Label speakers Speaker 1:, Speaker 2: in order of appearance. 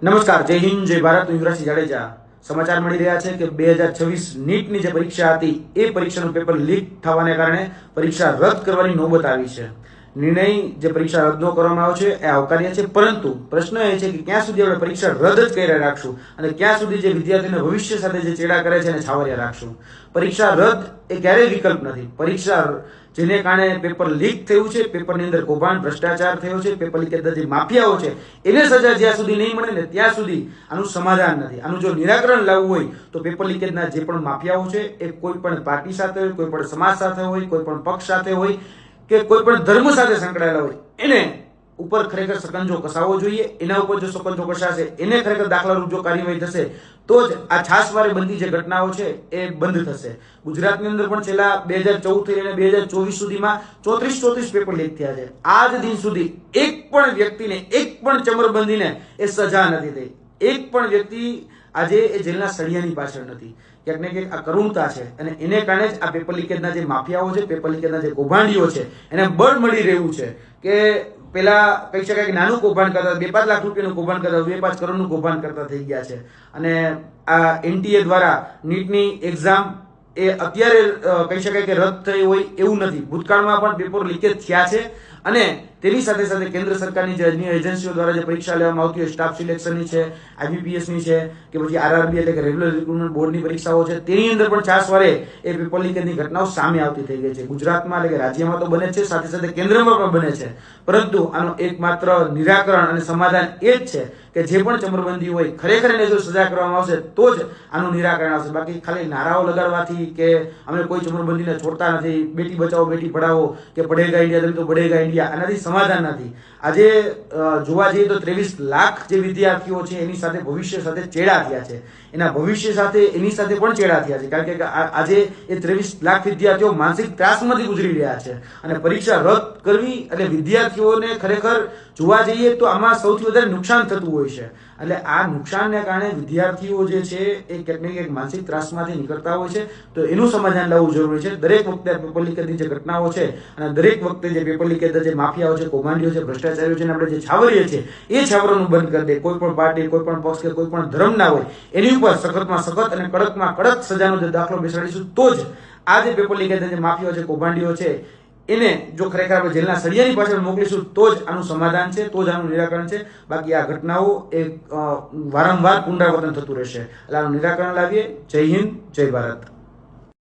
Speaker 1: નમસ્કાર, જય હિન્દ, જય ભારત. હું યુવરાજસિંહ જાડેજા. સમાચાર મળી રહ્યા છે કે 2026 નીટની જે પરીક્ષા હતી એ પરીક્ષાનું પેપર લીક થવાને કારણે પરીક્ષા રદ કરવાની નોબત આવી છે. નિર્ણય જે પરીક્ષા રદ ન કરવામાં આવ્યો છે એ આવકાર્ય છે, પરંતુ પ્રશ્ન એ છે કે ક્યાં સુધી આપણે પરીક્ષા રદ જ કર્યા રાખશું અને ક્યાં સુધી જે વિદ્યાર્થીઓને ભવિષ્ય સાથે જે ચેડા કરે છે એને છાવર્યા રાખશું. પરીક્ષા રદ એ ક્યારેય વિકલ્પ નથી. પરીક્ષા જેને કારણે પેપર લીક થયું છે, પેપરની અંદર કૌભાંડ ભ્રષ્ટાચાર થયો છે, પેપર લીકેજના જે માફિયાઓ છે એને સજા જ્યાં સુધી નહીં મળે ને ત્યાં સુધી આનું સમાધાન નથી. આનું જો નિરાકરણ લાવવું હોય તો પેપર લીકેજના જે પણ માફિયાઓ છે એ કોઈ પણ પાર્ટી સાથે હોય, કોઈ પણ સમાજ સાથે હોય, કોઈ પણ પક્ષ સાથે હોય કે કોઈ પણ ધર્મ સાથે સંકળાયેલા હોય એને ઉપર ખરેખર સકંજો કસાવવો જોઈએ. એના ઉપર જો સકંજો કસાશે, એને ખરેખર દાખલારૂપ જો કાર્યવાહી થશે તો જ આ છાસવારે બનતી જે ઘટનાઓ છે એ બંધ થશે. ગુજરાતની અંદર પણ છેલ્લા 2014 થી લઈને 2024 સુધીમાં 34 પેપર લીક થયા છે. આજ દિન સુધી એક પણ વ્યક્તિને, એક પણ ચમરબંધીને એ સજા નથી થઈ. એક પણ વ્યક્તિ આજે એ જેલના સળિયાની પાછળ નથી. ક્યાંક ને ક્યાંક આ કરુણતા છે અને એને કારણે જ આ પેપર લીકેજના જે માફિયાઓ છે, પેપર લીકેજના જે કૌભાંડીઓ છે એને બળ મળી રહ્યું છે કે પેલા કહી શકાય કે નાનું કૌભાંડ કરતા, 2-5 લાખ રૂપિયાનું કૌભાંડ કરતા 2-5 કરોડનું કૌભાંડ કરતા થઈ ગયા છે. અને આ એનટીએ દ્વારા નીટની એક્ઝામ એ અત્યારે કહી શકાય કે રદ થઈ હોય એવું નથી. ભૂતકાળમાં પણ પેપર લીકેજ થયા છે અને તેની સાથે સાથે કેન્દ્ર સરકારની જે અન્ય એજન્સીઓ દ્વારા જે પરીક્ષા લેવામાં આવતી હોય, સ્ટાફ સિલેક્શનની છે, આઈબીપીએસની છે કે પછી આરઆરબી એટલે કે રેગ્યુલર રિક્રુટમેન્ટ બોર્ડની પરીક્ષાઓ છે, તેની અંદર પણ છાસવારે એ પેપર લીકેજની ઘટનાઓ સામે આવતી થઈ ગઈ છે. ગુજરાતમાં એટલે કે રાજ્યમાં તો બને છે, સાથે સાથે કેન્દ્રમાં પણ બને છે, પરંતુ આનો એકમાત્ર નિરાકરણ અને સમાધાન એ જ છે કે જે પણ ચમરબંધી હોય ખરેખર એને જો સજા કરવામાં આવશે તો જ આનું નિરાકરણ આવશે. બાકી ખાલી નારાઓ લગાડવાથી કે અમે કોઈ ચમરબંધીને છોડતા નથી, બેટી બચાવો બેટી પઢાવો કે પઢેગા ઇન્ડિયા તો બઢેગા ઇન્ડિયા, આનાથી સમાધાન નથી. આજે જોવા જઈએ તો 23 લાખ જે વિદ્યાર્થીઓ છે એની સાથે ભવિષ્ય સાથે ચેડા થયા છે. એના ભવિષ્ય સાથે એની સાથે પણ ચેડા થયા છે, કારણ કે આજે એ 23 લાખ વિદ્યાર્થીઓ માનસિક ત્રાસમાંથી ગુજરી રહ્યા છે અને પરીક્ષા રદ કરવી એટલે વિદ્યાર્થીઓને ખરેખર જોવા જઈએ તો આમાં સૌથી વધારે નુકસાન થતું હોય છે. એટલે આ નુકસાનને કારણે વિદ્યાર્થીઓ જે છે એ ક્યાંક ને ક્યાંક માનસિક ત્રાસમાંથી નીકળતા હોય છે. તો એનું સમાધાન લાવવું જરૂરી છે. દરેક વખતે પેપર લીકેજની જે ઘટનાઓ છે અને દરેક વખતે જે પેપર લીકેજના જે માફિયાઓ છે, કૌભાંડીઓ છે, ભ્રષ્ટાચારીઓ છે, આપણે જે છાવરીએ છીએ એ છાવરોનું બંધ કરી દે. કોઈ પણ પાર્ટી, કોઈ પણ પક્ષ કે કોઈ પણ ધર્મ ના હોય એની ઉપર સખતમાં સખત અને કડકમાં કડક સજાનો જે દાખલો બેસાડીશું તો જ આ જે પેપર લીકેજના જે માફિયાઓ છે, કૌભાંડીઓ છે એને જો ખરેખર આપણે જેલના સળિયાની પાછળ મોકલીશું તો જ આનું સમાધાન છે, તો જ આનું નિરાકરણ છે. બાકી આ ઘટનાઓ એ વારંવાર પુનરાવર્તન થતું રહેશે. એટલે આનું નિરાકરણ લાવીએ. જય હિન્દ, જય ભારત.